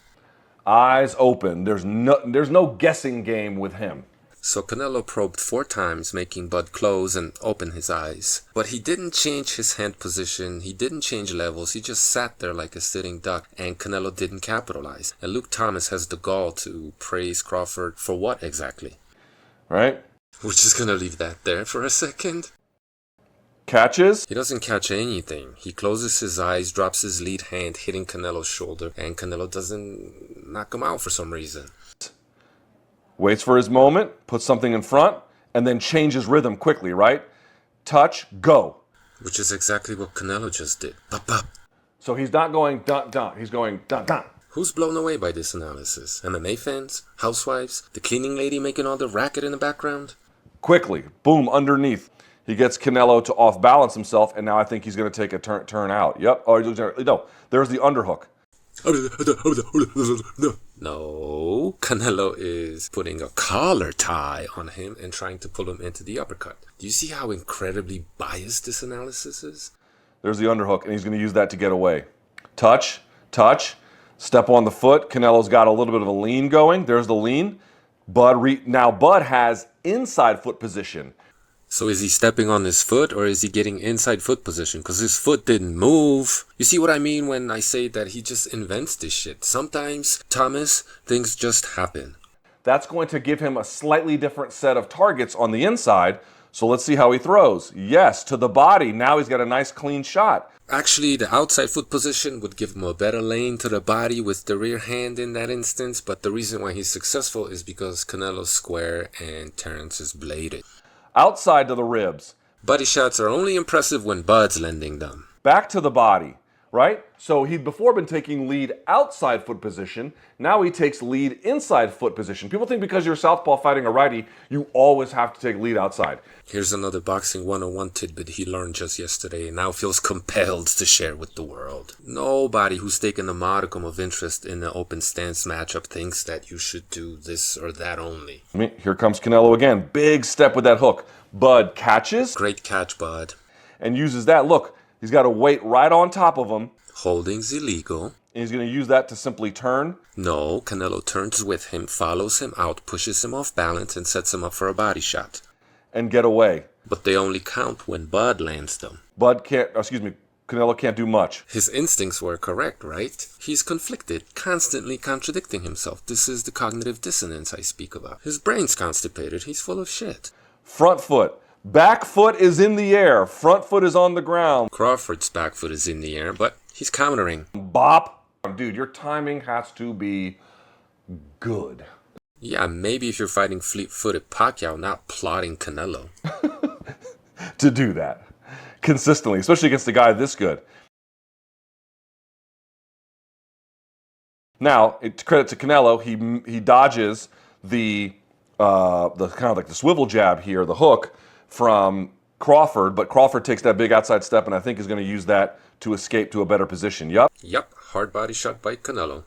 Eyes open. There's no guessing game with him. So Canelo probed 4 times, making Bud close and open his eyes. But he didn't change his hand position, he didn't change levels, he just sat there like a sitting duck, and Canelo didn't capitalize. And Luke Thomas has the gall to praise Crawford for what exactly? Right? We're just gonna leave that there for a second. Catches. He doesn't catch anything. He closes his eyes, drops his lead hand, hitting Canelo's shoulder, and Canelo doesn't knock him out for some reason. Waits for his moment, puts something in front, and then changes rhythm quickly, right? Touch, go. Which is exactly what Canelo just did. Pop, pop. So he's not going dun dun, he's going dun dun. Who's blown away by this analysis? MMA fans? Housewives? The cleaning lady making all the racket in the background? Quickly, boom, underneath. He gets Canelo to off-balance himself, and now I think he's going to take a turn out. Yep. Oh, no, there's the underhook. No, Canelo is putting a collar tie on him and trying to pull him into the uppercut. Do you see how incredibly biased this analysis is? There's the underhook, and he's going to use that to get away. Touch, step on the foot. Canelo's got a little bit of a lean going. There's the lean. Now Bud has inside foot position. So is he stepping on his foot or is he getting inside foot position? Because his foot didn't move. You see what I mean when I say that he just invents this shit? Sometimes, Thomas, things just happen. That's going to give him a slightly different set of targets on the inside. So let's see how he throws. Yes, to the body. Now he's got a nice clean shot. Actually, the outside foot position would give him a better lane to the body with the rear hand in that instance. But the reason why he's successful is because Canelo's square and Terence is bladed. Outside to the ribs. Body shots are only impressive when Bud's lending them. Back to the body, right? So he'd before been taking lead outside foot position. Now he takes lead inside foot position. People think because you're southpaw fighting a righty, you always have to take lead outside. Here's another boxing 101 tidbit he learned just yesterday and now feels compelled to share with the world. Nobody who's taken a modicum of interest in the open stance matchup thinks that you should do this or that only. Here comes Canelo again. Big step with that hook. Bud catches. Great catch, Bud. And uses that. Look, he's got a weight right on top of him. Holding's illegal. And he's going to use that to simply turn. No, Canelo turns with him, follows him out, pushes him off balance, and sets him up for a body shot. And get away. But they only count when Bud lands them. Canelo can't do much. His instincts were correct, right? He's conflicted, constantly contradicting himself. This is the cognitive dissonance I speak about. His brain's constipated, he's full of shit. Front foot. Back foot is in the air. Front foot is on the ground. Crawford's back foot is in the air, but he's countering. Bop. Dude, your timing has to be good. Yeah, maybe if you're fighting fleet-footed Pacquiao, not plotting Canelo. To do that consistently, especially against a guy this good. Now, credit to Canelo, he dodges the kind of like the swivel jab here, the hook from Crawford, but Crawford takes that big outside step and I think is going to use that to escape to a better position. Yep, hard body shot by Canelo.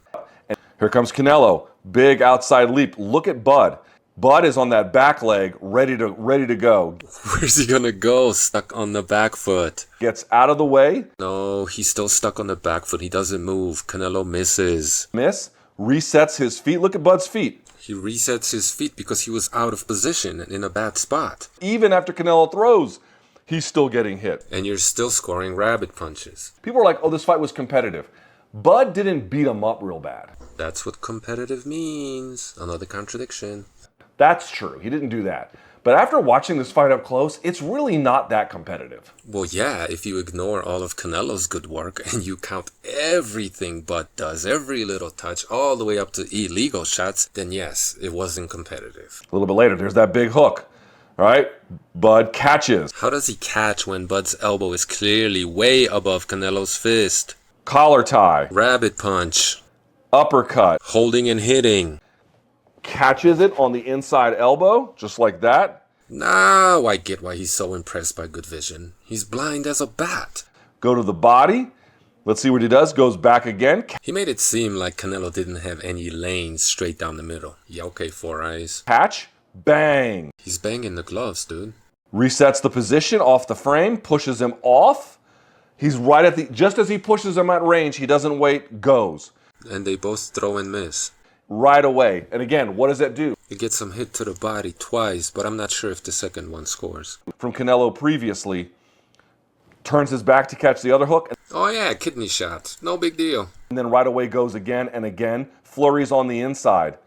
And here comes Canelo, big outside leap. Look at Bud. Bud is on that back leg, ready to go. Where's he gonna go? Stuck on the back foot. Gets out of the way. No, he's still stuck on the back foot. He doesn't move. Canelo misses. Resets his feet. Look at Bud's feet. He resets his feet because he was out of position and in a bad spot. Even after Canelo throws, he's still getting hit. And you're still scoring rabbit punches. People are like, oh, this fight was competitive. Bud didn't beat him up real bad. That's what competitive means. Another contradiction. That's true. He didn't do that. But after watching this fight up close, it's really not that competitive. Well, yeah, if you ignore all of Canelo's good work and you count everything Bud does, every little touch, all the way up to illegal shots, then yes, it wasn't competitive. A little bit later, there's that big hook. All right, Bud catches. How does he catch when Bud's elbow is clearly way above Canelo's fist? Collar tie. Rabbit punch. Uppercut. Holding and hitting. Catches it on the inside elbow, just like that. Now I get why he's so impressed by good vision. He's blind as a bat. Go to the body. Let's see what he does. Goes back again. He made it seem like Canelo didn't have any lanes straight down the middle. Yeah, okay, 4 eyes. Catch. Bang. He's banging the gloves, dude. Resets the position off the frame. Pushes him off. He's right at the... Just as he pushes him at range, he doesn't wait. Goes. And they both throw and miss. Right away. And again, what does that do? It gets him hit to the body twice, but I'm not sure if the second one scores. From Canelo previously, turns his back to catch the other hook. Oh yeah, kidney shot. No big deal. And then right away goes again and again. Flurries on the inside.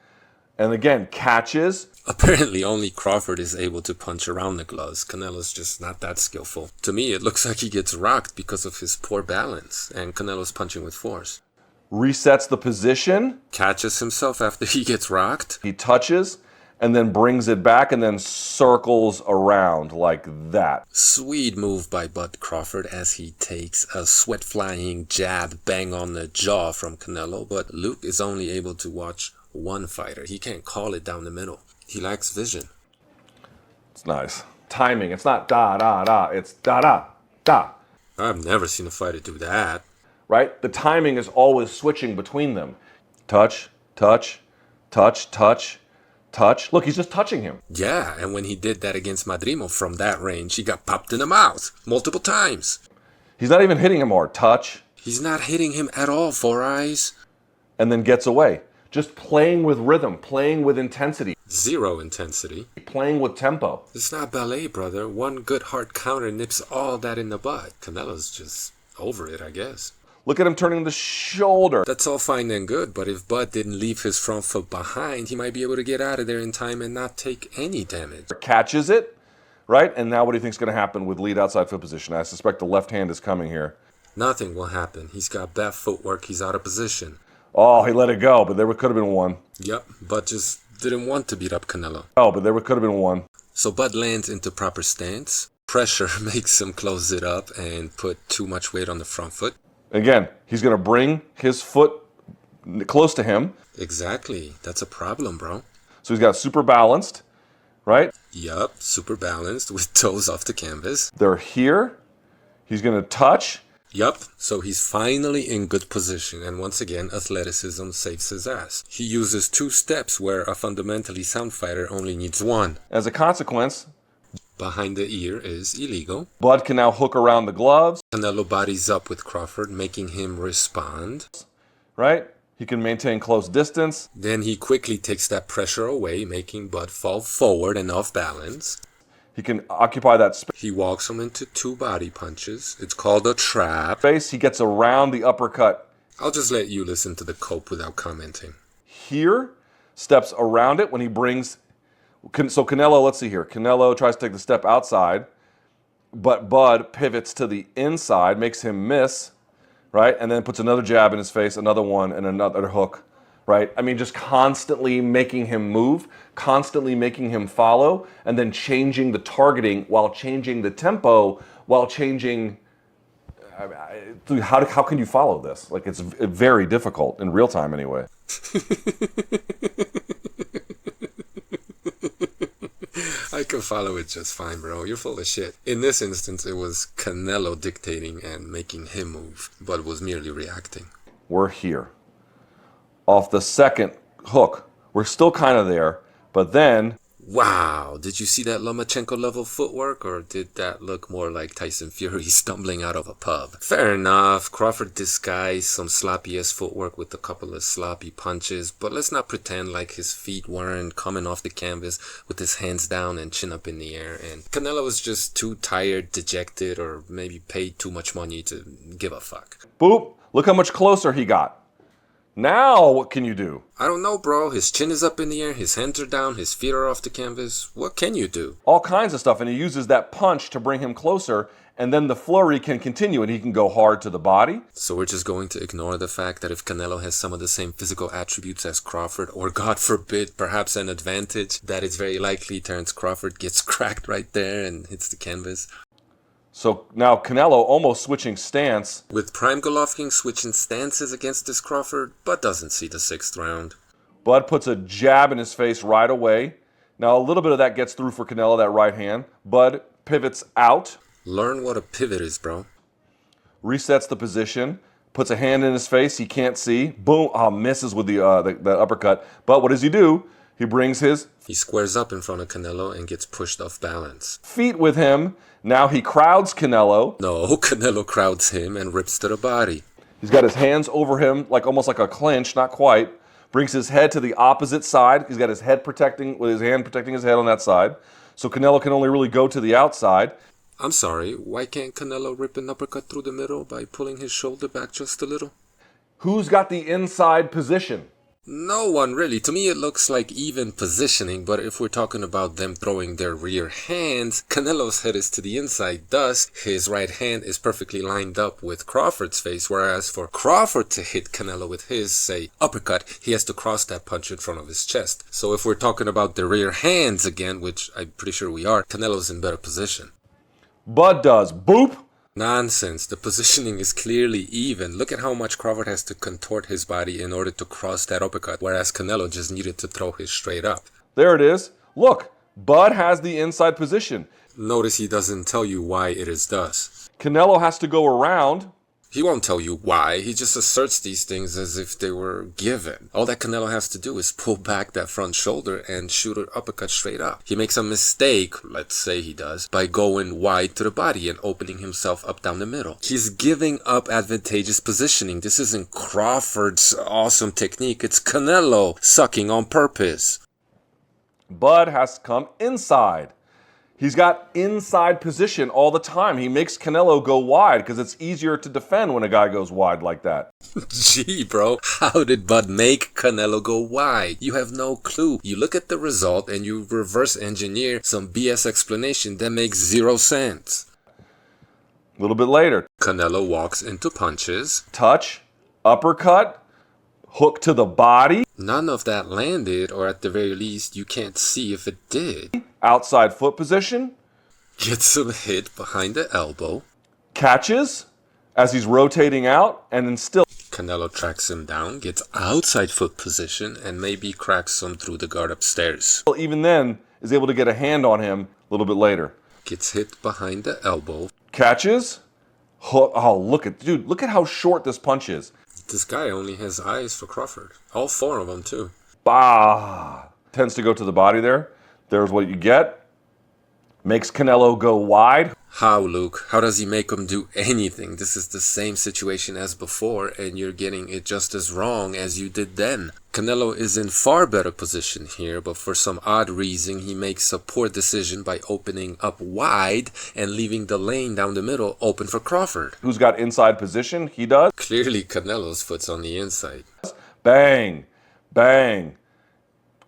And again, catches. Apparently only Crawford is able to punch around the gloves. Canelo's just not that skillful. To me, it looks like he gets rocked because of his poor balance, and Canelo's punching with force. Resets the position. Catches himself after he gets rocked. He touches and then brings it back and then circles around like that. Sweet move by Bud Crawford as he takes a sweat-flying jab bang on the jaw from Canelo, but Luke is only able to watch one fighter. He can't call it down the middle. He lacks vision. It's nice. Timing. It's not da-da-da. It's da-da-da. I've never seen a fighter do that. Right? The timing is always switching between them. Touch, touch, touch, touch, touch. Look, he's just touching him. Yeah, and when he did that against Madrimo from that range, he got popped in the mouth multiple times. He's not even hitting him hard. Touch. He's not hitting him at all, 4 eyes. And then gets away. Just playing with rhythm, playing with intensity. Zero intensity. Playing with tempo. It's not ballet, brother. One good hard counter nips all that in the bud. Canelo's just over it, I guess. Look at him turning the shoulder. That's all fine and good, but if Bud didn't leave his front foot behind, he might be able to get out of there in time and not take any damage. Catches it, right? And now what do you think is going to happen with lead outside foot position? I suspect the left hand is coming here. Nothing will happen. He's got bad footwork. He's out of position. Oh, he let it go, but there could have been one. Yep, Bud just didn't want to beat up Canelo. Oh, but there could have been one. So Bud lands into proper stance. Pressure makes him close it up and put too much weight on the front foot. Again, he's going to bring his foot close to him. Exactly. That's a problem, bro. So he's got super balanced, right? Yup, super balanced with toes off the canvas. They're here. He's going to touch. Yup, so he's finally in good position, and once again, athleticism saves his ass. He uses 2 steps where a fundamentally sound fighter only needs 1. As a consequence, behind the ear is illegal. Bud can now hook around the gloves. Canelo bodies up with Crawford, making him respond. Right? He can maintain close distance. Then he quickly takes that pressure away, making Bud fall forward and off balance. He can occupy that space. He walks him into 2 body punches. It's called a trap. He gets around the uppercut. I'll just let you listen to the cope without commenting. Here, steps around it when he brings... So Canelo, let's see here. Canelo tries to take the step outside, but Bud pivots to the inside, makes him miss, right? And then puts another jab in his face, another one, and another hook, right? I mean, just constantly making him move, constantly making him follow, and then changing the targeting while changing the tempo, while changing... How can you follow this? Like, it's very difficult, in real time anyway. I can follow it just fine, bro. You're full of shit. In this instance, it was Canelo dictating and making him move, but was merely reacting. We're here. Off the second hook. We're still kind of there, but then... Wow, did you see that Lomachenko level footwork, or did that look more like Tyson Fury stumbling out of a pub? Fair enough, Crawford disguised some sloppy-ass footwork with a couple of sloppy punches, but let's not pretend like his feet weren't coming off the canvas with his hands down and chin up in the air, and Canelo was just too tired, dejected, or maybe paid too much money to give a fuck. Boop! Look how much closer he got. Now, what can you do? I don't know, bro. His chin is up in the air, his hands are down, his feet are off the canvas. What can you do? All kinds of stuff, and he uses that punch to bring him closer, and then the flurry can continue, and he can go hard to the body. So we're just going to ignore the fact that if Canelo has some of the same physical attributes as Crawford, or God forbid, perhaps an advantage, that it's very likely Terence Crawford gets cracked right there and hits the canvas. So now Canelo almost switching stance. With Prime Golovkin switching stances against this Crawford, but doesn't see the 6th round. Bud puts a jab in his face right away. Now a little bit of that gets through for Canelo, that right hand. Bud pivots out. Learn what a pivot is, bro. Resets the position. Puts a hand in his face. He can't see. Boom. Misses with the uppercut. But what does he do? He brings his... He squares up in front of Canelo and gets pushed off balance. Feet with him. Now he crowds Canelo. No, Canelo crowds him and rips to the body. He's got his hands over him, almost like a clinch, not quite. Brings his head to the opposite side. He's got his head with his hand protecting his head on that side. So Canelo can only really go to the outside. I'm sorry, why can't Canelo rip an uppercut through the middle by pulling his shoulder back just a little? Who's got the inside position? No one really. To me it looks like even positioning, but if we're talking about them throwing their rear hands, Canelo's head is to the inside, thus his right hand is perfectly lined up with Crawford's face, whereas for Crawford to hit Canelo with his, say, uppercut, he has to cross that punch in front of his chest. So if we're talking about the rear hands again, which I'm pretty sure we are, Canelo's in better position. Bud does. Boop! Nonsense. The positioning is clearly even. Look at how much Crawford has to contort his body in order to cross that uppercut, whereas Canelo just needed to throw his straight up. There it is. Look, Bud has the inside position. Notice he doesn't tell you why it is thus. Canelo has to go around. He won't tell you why. He just asserts these things as if they were given. All that Canelo has to do is pull back that front shoulder and shoot an uppercut straight up. He makes a mistake, let's say he does, by going wide to the body and opening himself up down the middle. He's giving up advantageous positioning. This isn't Crawford's awesome technique. It's Canelo sucking on purpose. Bud has to come inside. He's got inside position all the time. He makes Canelo go wide because it's easier to defend when a guy goes wide like that. Gee, bro, how did Bud make Canelo go wide? You have no clue. You look at the result and you reverse engineer some BS explanation that makes 0 sense. A little bit later. Canelo walks into punches. Touch, uppercut, hook to the body. None of that landed, or at the very least, you can't see if it did. Outside foot position. Gets some hit behind the elbow. Catches as he's rotating out, and then still. Canelo tracks him down, gets outside foot position, and maybe cracks him through the guard upstairs. Even then, is able to get a hand on him a little bit later. Gets hit behind the elbow. Catches. Oh, look at how short this punch is. This guy only has eyes for Crawford. All 4 of them, too. Bah! Tends to go to the body there. There's what you get. Makes Canelo go wide. How, Luke? How does he make him do anything? This is the same situation as before, and you're getting it just as wrong as you did then. Canelo is in far better position here, but for some odd reason, he makes a poor decision by opening up wide and leaving the lane down the middle open for Crawford. Who's got inside position? He does. Clearly, Canelo's foot's on the inside. Bang! Bang!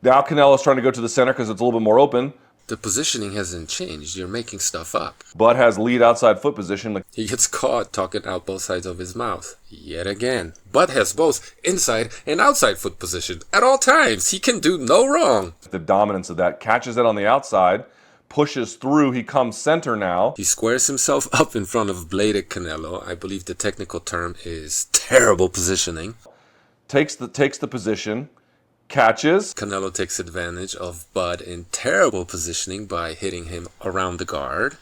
Now Canelo's trying to go to the center because it's a little bit more open. The positioning hasn't changed. You're making stuff up. Bud has lead outside foot position. He gets caught talking out both sides of his mouth. Yet again. Bud has both inside and outside foot position at all times. He can do no wrong. The dominance of that. Catches it on the outside. Pushes through. He comes center now. He squares himself up in front of bladed Canelo. I believe the technical term is terrible positioning. Takes the position. Catches. Canelo takes advantage of Bud in terrible positioning by hitting him around the guard.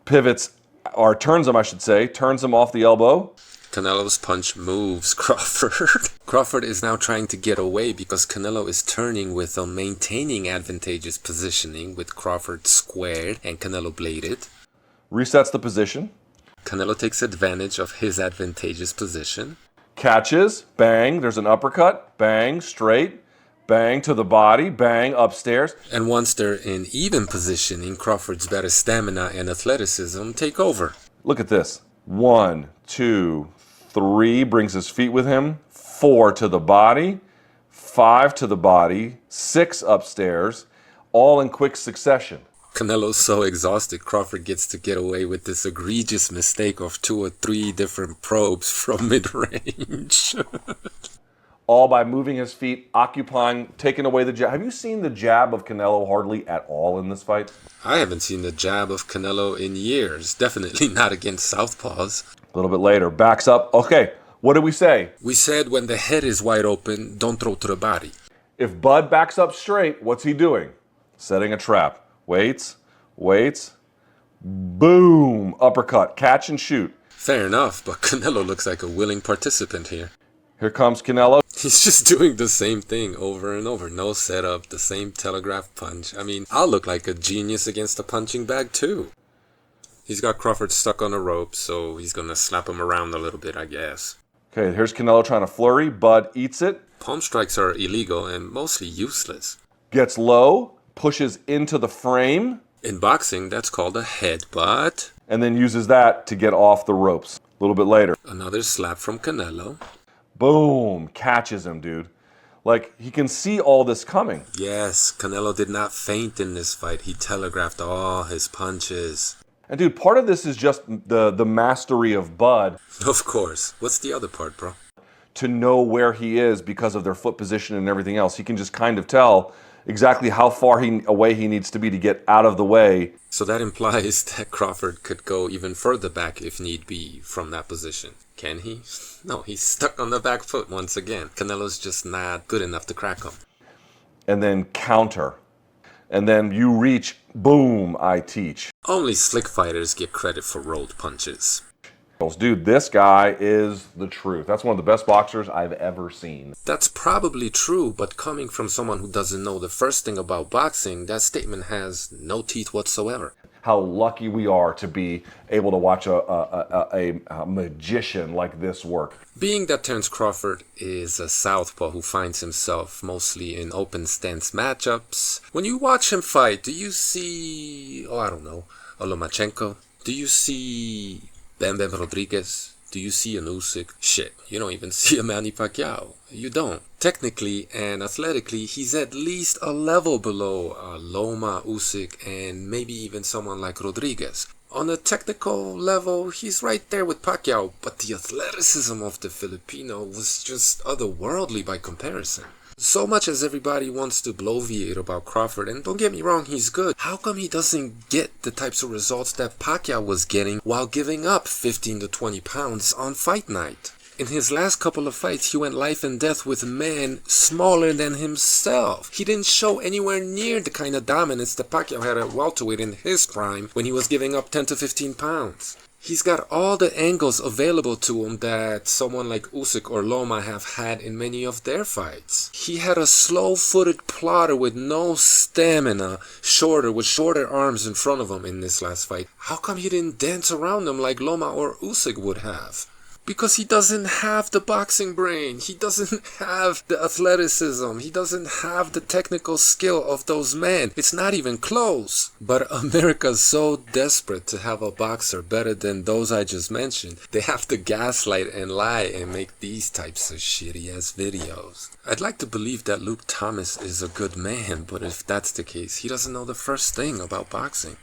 Pivots, or turns him, I should say. Turns him off the elbow. Canelo's punch moves Crawford. Crawford is now trying to get away because Canelo is turning with a maintaining advantageous positioning with Crawford squared and Canelo bladed. Resets the position. Canelo takes advantage of his advantageous position. Catches, bang, there's an uppercut, bang, straight, bang to the body, bang, upstairs. And once they're in even positioning, Crawford's better stamina and athleticism take over. Look at this. 1, 2, 3, brings his feet with him. 4 to the body. 5 to the body. 6 upstairs, all in quick succession. Canelo's so exhausted, Crawford gets to get away with this egregious mistake of 2 or 3 different probes from mid-range. All by moving his feet, occupying, taking away the jab. Have you seen the jab of Canelo hardly at all in this fight? I haven't seen the jab of Canelo in years. Definitely not against southpaws. A little bit later, backs up. Okay, what did we say? We said when the head is wide open, don't throw to the body. If Bud backs up straight, what's he doing? Setting a trap. Waits, boom, uppercut, catch and shoot. Fair enough, but Canelo looks like a willing participant here. Here comes Canelo. He's just doing the same thing over and over. No setup, the same telegraph punch. I mean, I'll look like a genius against a punching bag too. He's got Crawford stuck on a rope, so he's gonna slap him around a little bit, I guess. Okay, here's Canelo trying to flurry. Bud eats it. Palm strikes are illegal and mostly useless. Gets low, pushes into the frame. In boxing, that's called a headbutt. And then uses that to get off the ropes. A little bit later. Another slap from Canelo. Boom, catches him, dude. Like, he can see all this coming. Yes, Canelo did not faint in this fight. He telegraphed all his punches. And dude, part of this is just the mastery of Bud. Of course. What's the other part, bro? To know where he is because of their foot position and everything else. He can just kind of tell exactly how far away he needs to be to get out of the way. So that implies that Crawford could go even further back if need be from that position. Can he? No, he's stuck on the back foot once again. Canelo's just not good enough to crack him. And then counter. And then you reach, boom, I teach. Only slick fighters get credit for rolled punches. Dude, this guy is the truth. That's one of the best boxers I've ever seen. That's probably true, but coming from someone who doesn't know the first thing about boxing, that statement has no teeth whatsoever. How lucky we are to be able to watch a magician like this work. Being that Terence Crawford is a southpaw who finds himself mostly in open stance matchups, when you watch him fight, do you see, I don't know, a Lomachenko? Do you see Bam Bam Rodriguez? Do you see an Usyk? Shit, you don't even see a Manny Pacquiao. You don't. Technically and athletically, he's at least a level below Loma, Usyk, and maybe even someone like Rodriguez. On a technical level, he's right there with Pacquiao, but the athleticism of the Filipino was just otherworldly by comparison. So much as everybody wants to bloviate about Crawford, and don't get me wrong, he's good, how come he doesn't get the types of results that Pacquiao was getting while giving up 15 to 20 pounds on fight night? In his last couple of fights, he went life and death with men smaller than himself. He didn't show anywhere near the kind of dominance that Pacquiao had at welterweight in his prime when he was giving up 10 to 15 pounds. He's got all the angles available to him that someone like Usyk or Loma have had in many of their fights. He had a slow-footed plotter with no stamina, with shorter arms in front of him in this last fight. How come he didn't dance around him like Loma or Usyk would have? Because he doesn't have the boxing brain. He doesn't have the athleticism. He doesn't have the technical skill of those men. It's not even close. But America's so desperate to have a boxer better than those I just mentioned, they have to gaslight and lie and make these types of shitty-ass videos. I'd like to believe that Luke Thomas is a good man, but if that's the case, he doesn't know the first thing about boxing.